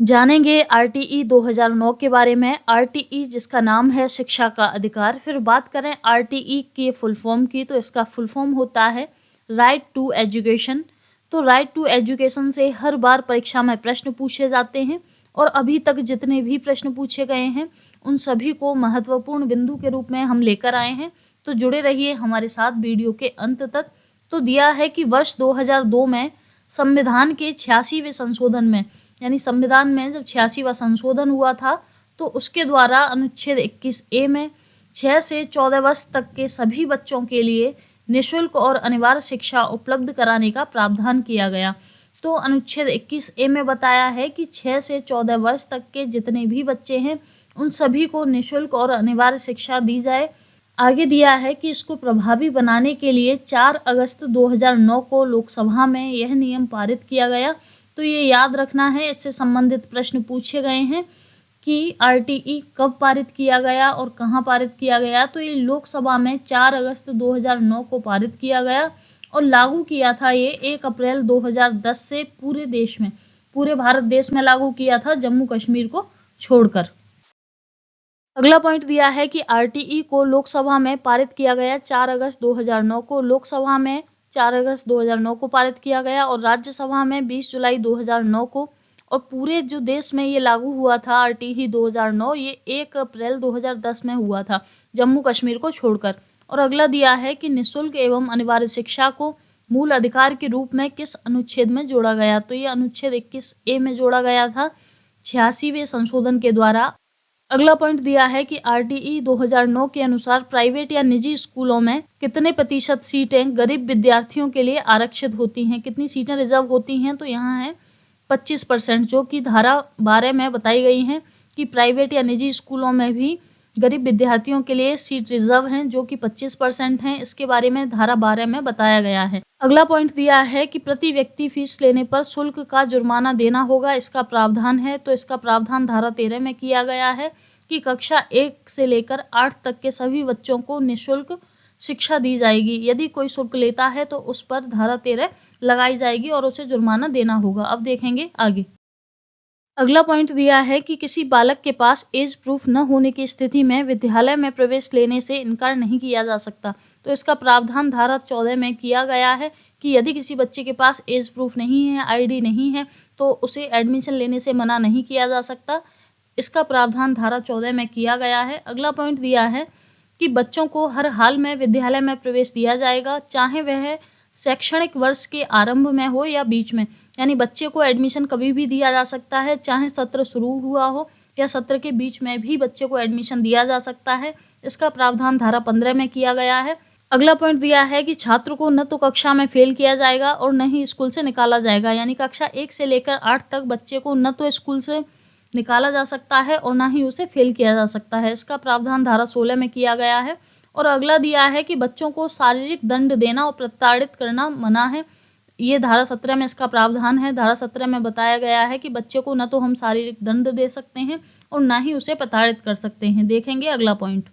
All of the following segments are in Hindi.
जानेंगे आरटीई 2009 के बारे में। आरटीई जिसका नाम है शिक्षा का अधिकार। फिर बात करें आरटीई के फुल फॉर्म की, तो इसका फुल फॉर्म होता है राइट टू एजुकेशन। तो राइट टू एजुकेशन से हर बार परीक्षा में प्रश्न पूछे जाते हैं और अभी तक जितने भी प्रश्न पूछे गए हैं उन सभी को महत्वपूर्ण बिंदु के रूप में हम लेकर आए हैं। तो जुड़े रहिए हमारे साथ वीडियो के अंत तक। तो दिया है कि वर्ष 2002 में संविधान के 86वें संशोधन में, यानी संविधान में जब 86वां संशोधन हुआ था तो उसके द्वारा अनुच्छेद 21A में 6 से 14 वर्ष तक के सभी बच्चों के लिए निःशुल्क और अनिवार्य शिक्षा उपलब्ध कराने का प्रावधान किया गया। तो अनुच्छेद 21A में बताया है कि 6 से 14 वर्ष तक के जितने भी बच्चे हैं उन सभी को निःशुल्क और अनिवार्य शिक्षा दी जाए। आगे दिया है कि इसको प्रभावी बनाने के लिए 4 अगस्त 2009 को लोकसभा में यह नियम पारित किया गया। तो ये याद रखना है, इससे संबंधित प्रश्न पूछे गए हैं कि आरटीई कब पारित किया गया और कहां पारित किया गया। तो ये लोकसभा में 4 अगस्त 2009 को पारित किया गया और लागू किया था ये 1 अप्रैल 2010 से पूरे देश में, पूरे भारत देश में लागू किया था, जम्मू कश्मीर को छोड़कर। अगला पॉइंट दिया है कि आरटीई को लोकसभा में पारित किया गया 4 अगस्त 2009 को। लोकसभा में 4 अगस्त 2009 को पारित किया गया और राज्यसभा में 20 जुलाई 2009 को। और पूरे जो देश में ये लागू हुआ था आरटीई 2009, ये 1 अप्रैल 2010 में हुआ था, जम्मू कश्मीर को छोड़कर। और अगला दिया है कि निःशुल्क एवं अनिवार्य शिक्षा को मूल अधिकार के रूप में किस अनुच्छेद में जोड़ा गया। तो ये अनुच्छेद 21A में जोड़ा गया था 86वें संशोधन के द्वारा। अगला पॉइंट दिया है कि आरटीई 2009 के अनुसार प्राइवेट या निजी स्कूलों में कितने प्रतिशत सीटें गरीब विद्यार्थियों के लिए आरक्षित होती हैं, कितनी सीटें रिजर्व होती हैं। तो यहाँ है 25%, जो कि धारा 12 में बताई गई हैं कि प्राइवेट या निजी स्कूलों में भी गरीब विद्यार्थियों के लिए सीट रिजर्व हैं, जो कि 25% हैं। इसके बारे में धारा 12 में बताया गया है। अगला पॉइंट दिया है कि प्रति व्यक्ति फीस लेने पर शुल्क का जुर्माना देना होगा, इसका प्रावधान है। तो इसका प्रावधान धारा 13 में किया गया है कि कक्षा 1 से लेकर 8 तक के सभी बच्चों को निःशुल्क शिक्षा दी जाएगी। यदि कोई शुल्क लेता है तो उस पर धारा 13 लगाई जाएगी और उसे जुर्माना देना होगा। अब देखेंगे आगे। अगला पॉइंट दिया है कि किसी बालक के पास एज प्रूफ न होने की स्थिति में विद्यालय में प्रवेश लेने से इनकार नहीं किया जा सकता। तो इसका प्रावधान धारा 14 में किया गया है कि यदि किसी बच्चे के पास एज प्रूफ नहीं है, आईडी नहीं है, तो उसे एडमिशन लेने से मना नहीं किया जा सकता। इसका प्रावधान धारा 14 में किया गया है। अगला पॉइंट दिया है कि बच्चों को हर हाल में विद्यालय में प्रवेश दिया जाएगा, चाहे वह शैक्षणिक वर्ष के आरंभ में हो या बीच में। यानी बच्चे को एडमिशन कभी भी दिया जा सकता है, चाहे सत्र शुरू हुआ हो या सत्र के बीच में भी बच्चे को एडमिशन दिया जा सकता है। इसका प्रावधान धारा 15 में किया गया है। अगला पॉइंट दिया है कि छात्र को न तो कक्षा में फेल किया जाएगा और न ही स्कूल से निकाला जाएगा। यानी कक्षा 1 से लेकर 8 तक बच्चे को न तो स्कूल से निकाला जा सकता है और ना ही उसे फेल किया जा सकता है। इसका प्रावधान धारा 16 में किया गया है। और अगला दिया है कि बच्चों को शारीरिक दंड देना और प्रताड़ित करना मना है। ये धारा 17 में इसका प्रावधान है। धारा 17 में बताया गया है कि बच्चे को न तो हम शारीरिक दंड दे सकते हैं और ना ही उसे प्रताड़ित कर सकते हैं। देखेंगे अगला पॉइंट।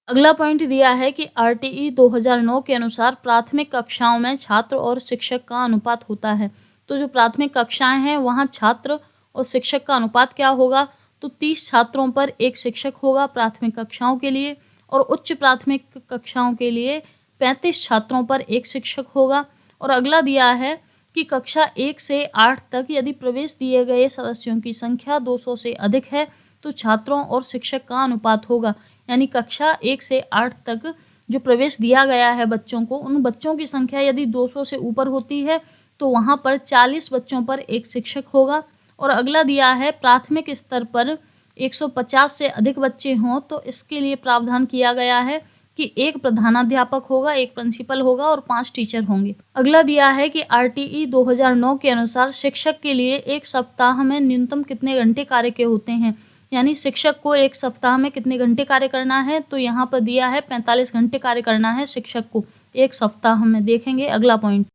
अगला पॉइंट दिया है कि आरटीई 2009 के अनुसार प्राथमिक कक्षाओं में छात्र और शिक्षक का अनुपात होता है। तो जो प्राथमिक कक्षाएं हैं वहां छात्र और शिक्षक का अनुपात क्या होगा। तो 30 छात्रों पर एक शिक्षक होगा प्राथमिक कक्षाओं के लिए, और उच्च प्राथमिक कक्षाओं के लिए 35 छात्रों पर एक शिक्षक होगा। और अगला दिया है कि कक्षा 1 से 8 तक यदि प्रवेश दिए गए सदस्यों की संख्या 200 से अधिक है तो छात्रों और शिक्षक का अनुपात होगा। यानी कक्षा 1 से 8 तक जो प्रवेश दिया गया है बच्चों को, उन बच्चों की संख्या यदि 200 से ऊपर होती है तो वहां पर 40 बच्चों पर एक शिक्षक होगा। और अगला दिया है प्राथमिक स्तर पर 150 से अधिक बच्चे हों तो इसके लिए प्रावधान किया गया है कि एक प्रधानाध्यापक होगा, एक प्रिंसिपल होगा और 5 टीचर होंगे। अगला दिया है कि आरटीई 2009 के अनुसार शिक्षक के लिए एक सप्ताह में न्यूनतम कितने घंटे कार्य के होते हैं। यानी शिक्षक को एक सप्ताह में कितने घंटे कार्य करना है। तो यहाँ पर दिया है 45 घंटे कार्य करना है शिक्षक को एक सप्ताह में। देखेंगे अगला पॉइंट।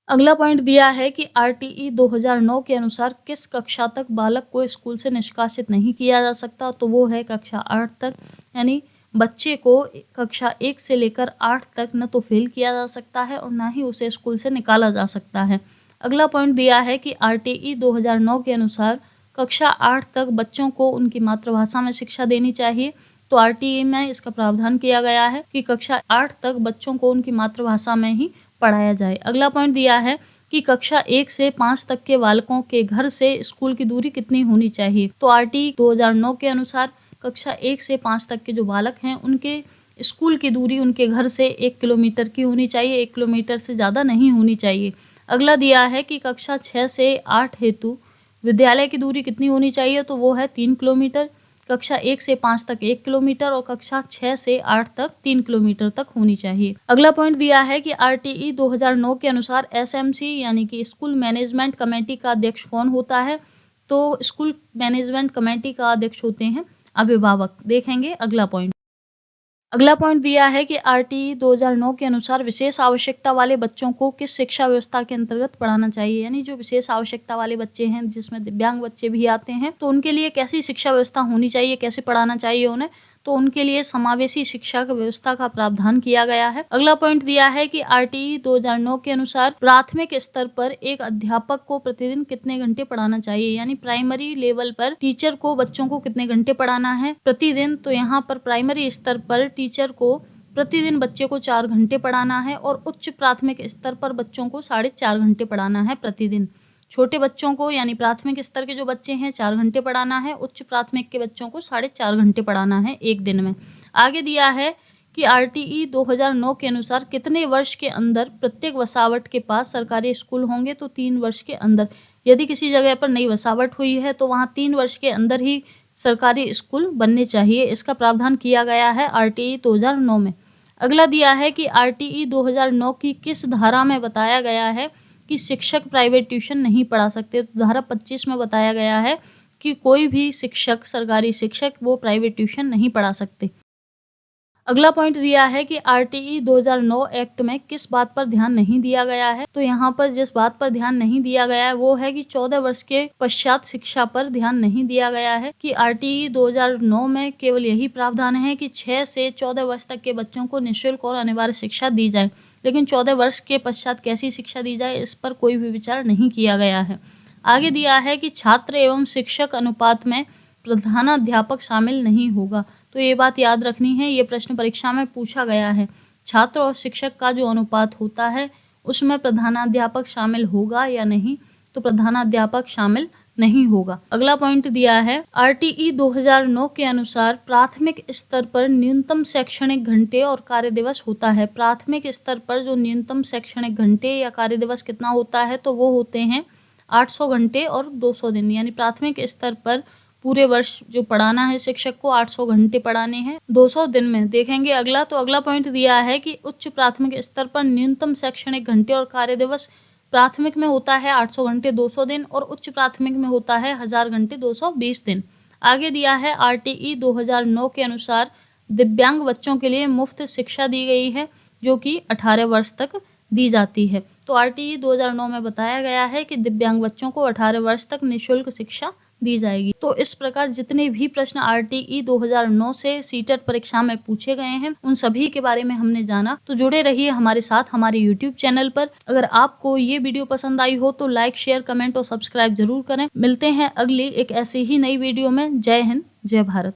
अगला पॉइंट दिया है कि आरटीई 2009 के अनुसार किस कक्षा तक बालक को स्कूल से निष्कासित नहीं किया जा सकता। तो वो है कक्षा 8 तक। यानी बच्चे को कक्षा 1 से लेकर 8 तक न तो फेल किया जा सकता है और ना ही उसे स्कूल से निकाला जा सकता है। अगला पॉइंट दिया है कि RTE 2009 के अनुसार कक्षा 8 तक बच्चों को उनकी मातृभाषा में शिक्षा देनी चाहिए। तो RTE में इसका प्रावधान किया गया है कि कक्षा 8 तक बच्चों को उनकी मातृभाषा में ही पढ़ाया जाए। अगला पॉइंट दिया है कि कक्षा 1 से 5 तक के बालकों के घर से स्कूल की दूरी कितनी होनी चाहिए। तो RTE 2009 के अनुसार कक्षा 1 से 5 तक के जो बालक हैं उनके स्कूल की दूरी उनके घर से 1 किलोमीटर की होनी चाहिए, 1 किलोमीटर से ज़्यादा नहीं होनी चाहिए। अगला दिया है कि कक्षा 6 से 8 हेतु विद्यालय की दूरी कितनी होनी चाहिए, तो वो है 3 किलोमीटर। कक्षा 1 से 5 तक 1 किलोमीटर और कक्षा 6 से 8 तक 3 किलोमीटर तक होनी चाहिए। अगला पॉइंट दिया है कि RTE 2009 के अनुसार SMC यानी कि स्कूल मैनेजमेंट कमेटी का अध्यक्ष कौन होता है। तो स्कूल मैनेजमेंट कमेटी का अध्यक्ष होते हैं अभिभावक। देखेंगे अगला पॉइंट। अगला पॉइंट दिया है कि RTE 2009 के अनुसार विशेष आवश्यकता वाले बच्चों को किस शिक्षा व्यवस्था के अंतर्गत पढ़ाना चाहिए। यानी जो विशेष आवश्यकता वाले बच्चे हैं जिसमें दिव्यांग बच्चे भी आते हैं, तो उनके लिए कैसी शिक्षा व्यवस्था होनी चाहिए, कैसे पढ़ाना चाहिए उन्हें, तो उनके लिए समावेशी शिक्षा की व्यवस्था का प्रावधान किया गया है। अगला पॉइंट दिया है कि RTE 2009 के अनुसार प्राथमिक स्तर पर एक अध्यापक को प्रतिदिन कितने घंटे पढ़ाना चाहिए। यानी प्राइमरी लेवल पर टीचर को बच्चों को कितने घंटे पढ़ाना है प्रतिदिन। तो यहाँ पर प्राइमरी स्तर पर टीचर को प्रतिदिन बच्चे को 4 घंटे पढ़ाना है और उच्च प्राथमिक स्तर पर बच्चों को 4.5 घंटे पढ़ाना है प्रतिदिन। छोटे बच्चों को यानी प्राथमिक स्तर के जो बच्चे हैं 4 घंटे पढ़ाना है, उच्च प्राथमिक के बच्चों को 4.5 घंटे पढ़ाना है एक दिन में। आगे दिया है कि RTE 2009 के अनुसार कितने वर्ष के अंदर प्रत्येक वसावट के पास सरकारी स्कूल होंगे। तो 3 वर्ष के अंदर। यदि किसी जगह पर नई वसावट हुई है तो वहाँ 3 वर्ष के अंदर ही सरकारी स्कूल बनने चाहिए। इसका प्रावधान किया गया है RTE 2009 में। अगला दिया है कि RTE 2009 की किस धारा में बताया गया है कि शिक्षक प्राइवेट ट्यूशन नहीं पढ़ा सकते। तो धारा 25 में बताया गया है कि कोई भी शिक्षक, सरकारी शिक्षक, वो प्राइवेट ट्यूशन नहीं पढ़ा सकते। अगला पॉइंट दिया है कि RTE 2009 एक्ट में किस बात पर ध्यान नहीं दिया गया है। तो यहाँ पर जिस बात पर ध्यान नहीं दिया गया है वो है कि 14 वर्ष के पश्चात शिक्षा पर ध्यान नहीं दिया गया है। कि RTE 2009 में केवल यही प्रावधान है कि 6 से 14 वर्ष तक के बच्चों को निःशुल्क और अनिवार्य शिक्षा दी जाए, लेकिन 14 वर्ष के पश्चात कैसी शिक्षा दी जाए इस पर कोई भी विचार नहीं किया गया है। आगे दिया है कि छात्र एवं शिक्षक अनुपात में प्रधानाध्यापक शामिल नहीं होगा। तो ये बात याद रखनी है, ये प्रश्न परीक्षा में पूछा गया है। छात्र और शिक्षक का जो अनुपात होता है उसमें प्रधानाध्यापक शामिल होगा या नहीं। तो प्रधानाध्यापक शामिल नहीं होगा। अगला पॉइंट दिया है RTE 2009 के अनुसार प्राथमिक स्तर पर न्यूनतम शैक्षणिक घंटे और कार्य दिवस होता है। प्राथमिक स्तर पर जो न्यूनतम शैक्षणिक घंटे या कार्य दिवस कितना होता है, तो वो होते हैं 800 घंटे और 200 दिन। यानी प्राथमिक स्तर पर पूरे वर्ष जो पढ़ाना है शिक्षक को 800 घंटे पढ़ाने हैं 200 दिन में। देखेंगे अगला। तो अगला पॉइंट दिया है कि उच्च प्राथमिक स्तर पर न्यूनतम शैक्षणिक घंटे और कार्य दिवस प्राथमिक में होता है 800 घंटे 200 दिन और उच्च प्राथमिक में होता है 1000 घंटे 220 दिन। आगे दिया है RTE 2009 के अनुसार दिव्यांग बच्चों के लिए मुफ्त शिक्षा दी गई है जो कि 18 वर्ष तक दी जाती है। तो RTE 2009 में बताया गया है कि दिव्यांग बच्चों को 18 वर्ष तक निःशुल्क शिक्षा दी जाएगी। तो इस प्रकार जितने भी प्रश्न RTE 2009 से सीटेट परीक्षा में पूछे गए हैं उन सभी के बारे में हमने जाना। तो जुड़े रहिए हमारे साथ हमारे YouTube चैनल पर। अगर आपको ये वीडियो पसंद आई हो तो लाइक, शेयर, कमेंट और सब्सक्राइब जरूर करें। मिलते हैं अगली एक ऐसी ही नई वीडियो में। जय हिंद, जय भारत।